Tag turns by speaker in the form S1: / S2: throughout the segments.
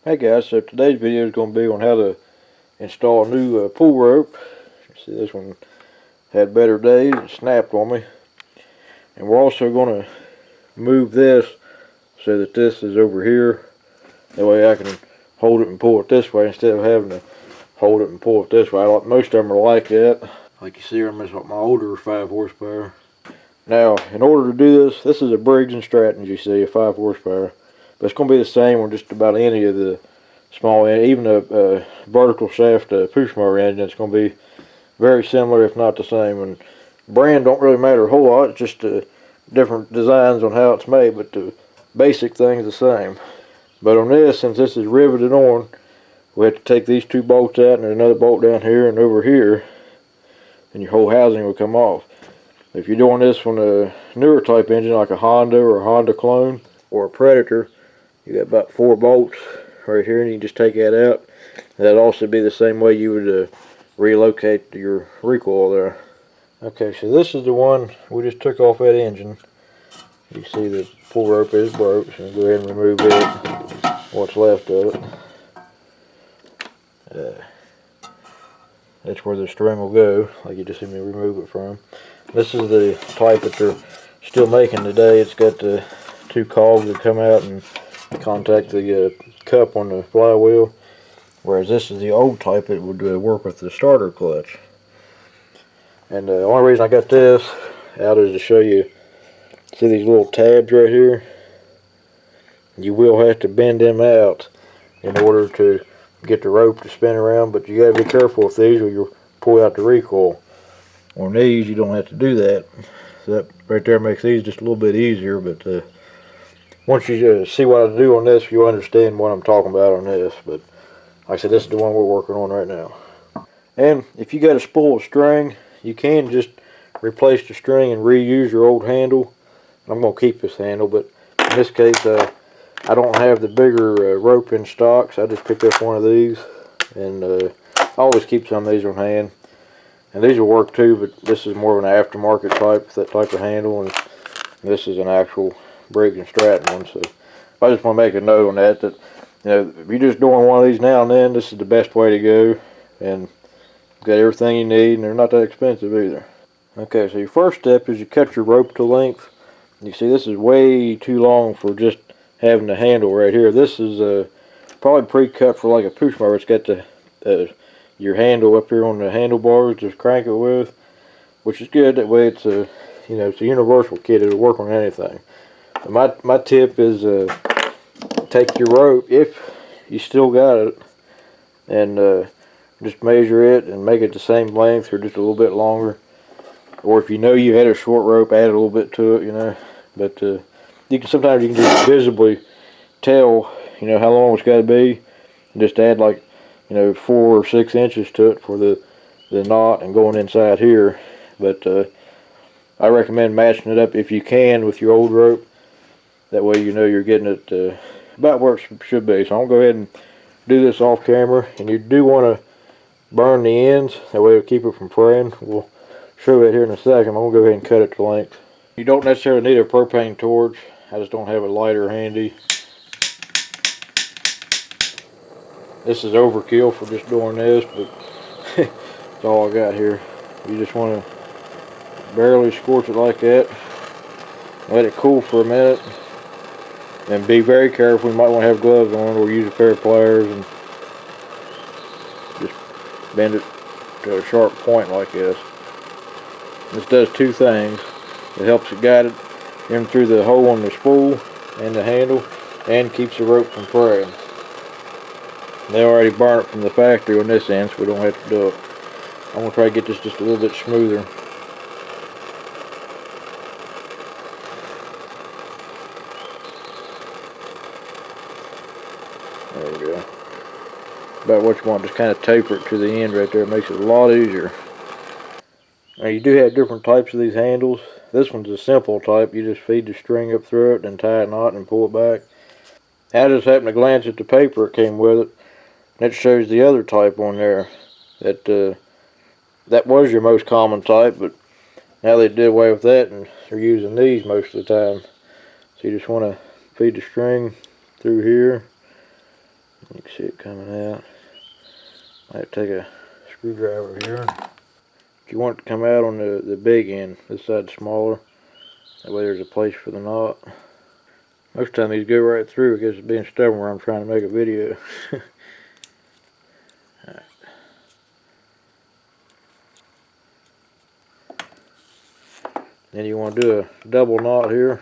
S1: Hey guys, so today's video is going to be on how to install a new pull rope. See, this one had better days, it snapped on me. And we're also going to move this so that this is over here. That way I can hold it and pull it this way instead of having to hold it and pull it this way. Most of them are like that. Like you see, I'm like my older 5 horsepower. Now, in order to do this is a Briggs & Stratton, you see, a 5 horsepower. But it's going to be the same on just about any of the small end, even a vertical shaft push mower engine. It's going to be very similar, if not the same. And brand don't really matter a whole lot. It's just different designs on how it's made, but the basic thing's the same. But on this, since this is riveted on, we have to take these 2 bolts out and another bolt down here and over here, and your whole housing will come off. If you're doing this on a newer type engine like a Honda or a Honda clone or a Predator, you got about 4 bolts right here, and you can just take that out. And that'd also be the same way you would relocate your recoil there. Okay, so this is the one we just took off that engine. You see the pull rope is broke, so I'll go ahead and remove it, what's left of it. That's where the string will go, like you just see me remove it from. This is the type that they're still making today. It's got the 2 cogs that come out and contact the cup on the flywheel, whereas this is the old type that would work with the starter clutch. And the only reason I got this out is to show you, see these little tabs right here? You will have to bend them out in order to get the rope to spin around, but you got to be careful with these or you'll pull out the recoil. On these you don't have to do that. So that right there makes these just a little bit easier, but once you see what I do on this, you'll understand what I'm talking about on this. But like I said, this is the one we're working on right now. And if you got a spool of string, you can just replace the string and reuse your old handle. I'm going to keep this handle, but in this case, I don't have the bigger rope in stock, so I just picked up one of these. And I always keep some of these on hand. And these will work too, but this is more of an aftermarket type, that type of handle, and this is an actual Briggs & Stratton one. So I just want to make a note on that, you know, if you're just doing one of these now and then, this is the best way to go, and you've got everything you need, and they're not that expensive either. Okay, so your first step is you cut your rope to length. You see this is way too long for just having the handle right here. This is probably pre-cut for like a push mower. It's got your handle up here on the handlebars to crank it with, which is good. That way it's a, you know, it's a universal kit. It'll work on anything. My tip is take your rope, if you still got it, and just measure it and make it the same length or just a little bit longer. Or if you know you had a short rope, add a little bit to it, you know. But sometimes you can just visibly tell, you know, how long it's got to be, and just add like, you know, 4 or 6 inches to it for the knot and going inside here. But I recommend matching it up if you can with your old rope. That way you know you're getting it about where it should be. So I'm going to go ahead and do this off camera. And you do want to burn the ends. That way it'll keep it from fraying. We'll show it here in a second. I'm going to go ahead and cut it to length. You don't necessarily need a propane torch. I just don't have a lighter handy. This is overkill for just doing this, but that's all I got here. You just want to barely scorch it like that. Let it cool for a minute. And be very careful. You might want to have gloves on or use a pair of pliers and just bend it to a sharp point like this. This does 2 things. It helps it guide it in through the hole on the spool and the handle, and keeps the rope from fraying. They already burn it from the factory on this end, so we don't have to do it. I'm going to try to get this just a little bit smoother. There we go. About what you want, just kind of taper it to the end right there. It makes it a lot easier. Now you do have different types of these handles. This one's a simple type. You just feed the string up through it and tie a knot and pull it back. I just happened to glance at the paper it came with it. And it shows the other type on there. That was your most common type, but now they did away with that and they're using these most of the time. So you just want to feed the string through here You can see it coming out. Might take a screwdriver here. If you want it to come out on the big end, this side's smaller. That way there's a place for the knot. Most of the time these go right through because it's being stubborn where I'm trying to make a video. Alright. Then you want to do a double knot here.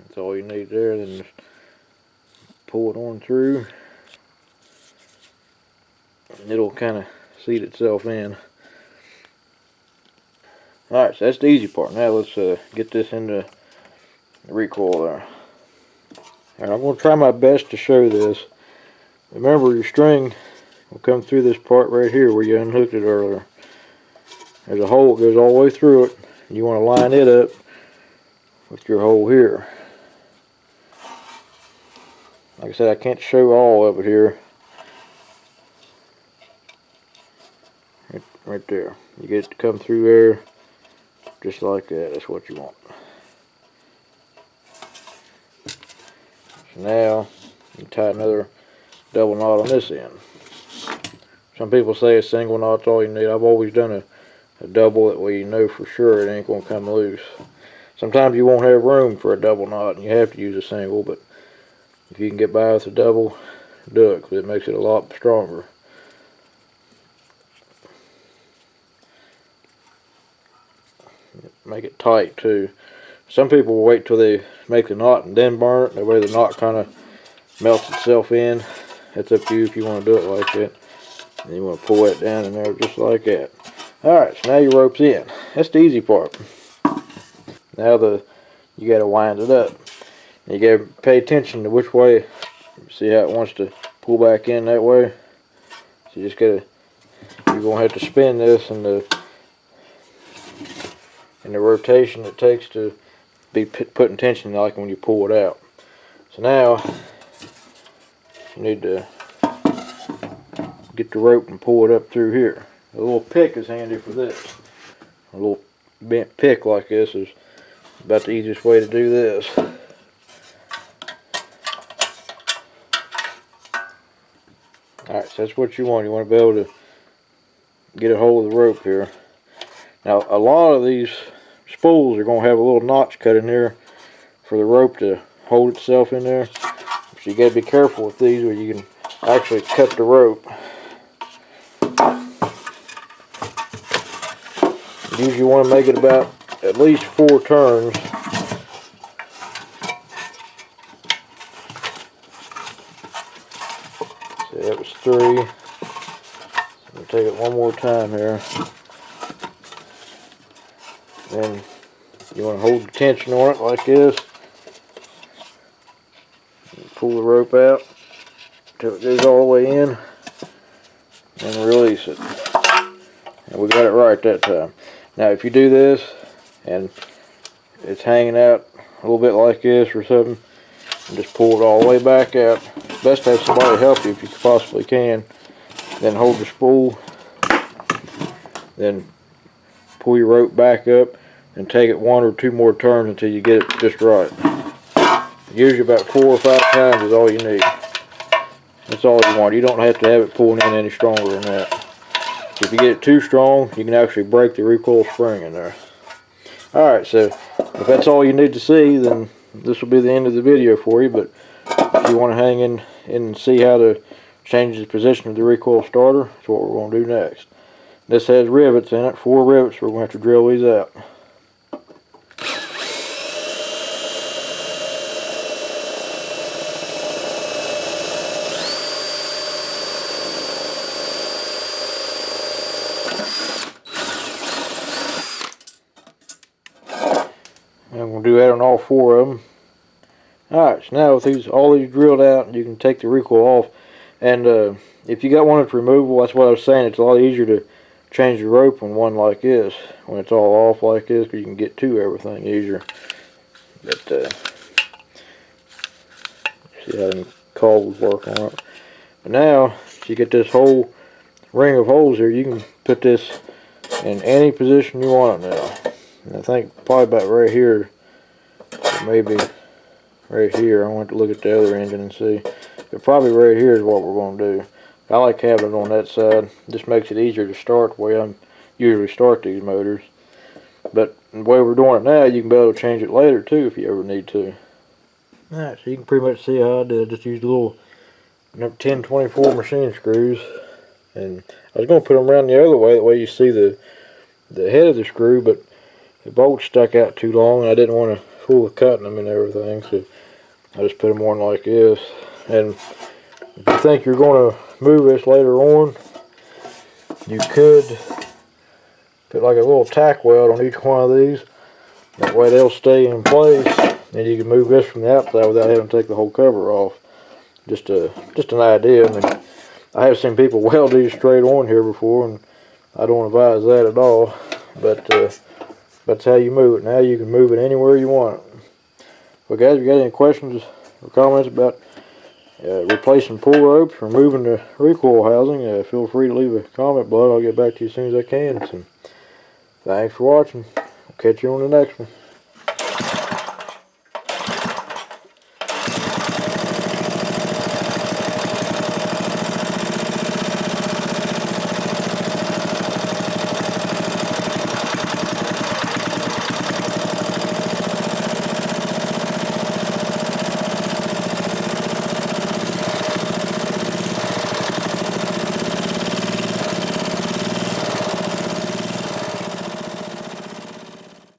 S1: That's all you need there. Then just pull it on through. And it'll kind of seat itself in. Alright, so that's the easy part. Now let's get this into the recoil there. Alright, I'm going to try my best to show this. Remember, your string will come through this part right here where you unhooked it earlier. There's a hole that goes all the way through it. You want to line it up with your hole here. Like I said, I can't show all of it here. Right there. You get it to come through there just like that. That's what you want. So now you tie another double knot on this end. Some people say a single knot's all you need. I've always done a double, that way you know for sure it ain't going to come loose. Sometimes you won't have room for a double knot and you have to use a single, but if you can get by with a double, do it, because it makes it a lot stronger. Make it tight too. Some people will wait till they make the knot and then burn it. That way the knot kind of melts itself in. That's up to you if you want to do it like that. And you want to pull that down in there just like that. Alright, so now your rope's in. That's the easy part. Now you got to wind it up. You got to pay attention to which way. See how it wants to pull back in that way. So you just got to. You're gonna have to spin this and the rotation it takes to be putting tension like when you pull it out. So now you need to get the rope and pull it up through here. A little pick is handy for this. A little bent pick like this is about the easiest way to do this. Alright, so that's what you want. You want to be able to get a hold of the rope here. Now, a lot of these spools are going to have a little notch cut in there for the rope to hold itself in there. So you got to be careful with these, where you can actually cut the rope. You usually want to make it about at least 4 turns. So that was 3. So we'll take it one more time here. Then you want to hold the tension on it like this. Pull the rope out until it goes all the way in. And release it. And we got it right that time. Now if you do this and it's hanging out a little bit like this or something, and just pull it all the way back out. It's best to have somebody help you if you possibly can. Then hold the spool. Then pull your rope back up and take it 1 or 2 more turns until you get it just right. Usually about 4 or 5 times is all you need. That's all you want. You don't have to have it pulling in any stronger than that. If you get it too strong, you can actually break the recoil spring in there. Alright, so if that's all you need to see, then this will be the end of the video for you. But if you want to hang in and see how to change the position of the recoil starter, that's what we're going to do next. This has rivets in it, 4 rivets. We're going to have to drill these out. I'm going to do that on all 4 of them. Alright, so now with all these drilled out, you can take the recoil off. And if you got one that's removable, that's what I was saying, it's a lot easier to change the rope on one like this, when it's all off like this, because you can get to everything easier. But see how them cogs work on it. But now, you get this whole ring of holes here. You can put this in any position you want it now. And I think probably about right here, or maybe right here. I want to look at the other engine and see. But probably right here is what we're going to do. I like having it on that side. Just makes it easier to start the way I usually start these motors. But the way we're doing it now, you can be able to change it later too if you ever need to. Alright, so you can pretty much see how I did. Just used a little number 1024 machine screws. And I was going to put them around the other way, that way you see the head of the screw, but the bolt stuck out too long and I didn't want to fool with cutting them and everything, so I just put them on like this. And if you think you're going to move this later on, you could put like a little tack weld on each one of these. That way they'll stay in place, and you can move this from the outside without having to take the whole cover off. Just an idea. I mean, I have seen people weld these straight on here before, and I don't advise that at all. But that's how you move it. Now you can move it anywhere you want it. Well, guys, if you got any questions or comments about replacing pull ropes or moving the recoil housing, feel free to leave a comment below. I'll get back to you as soon as I can. So, thanks for watching. I'll catch you on the next one.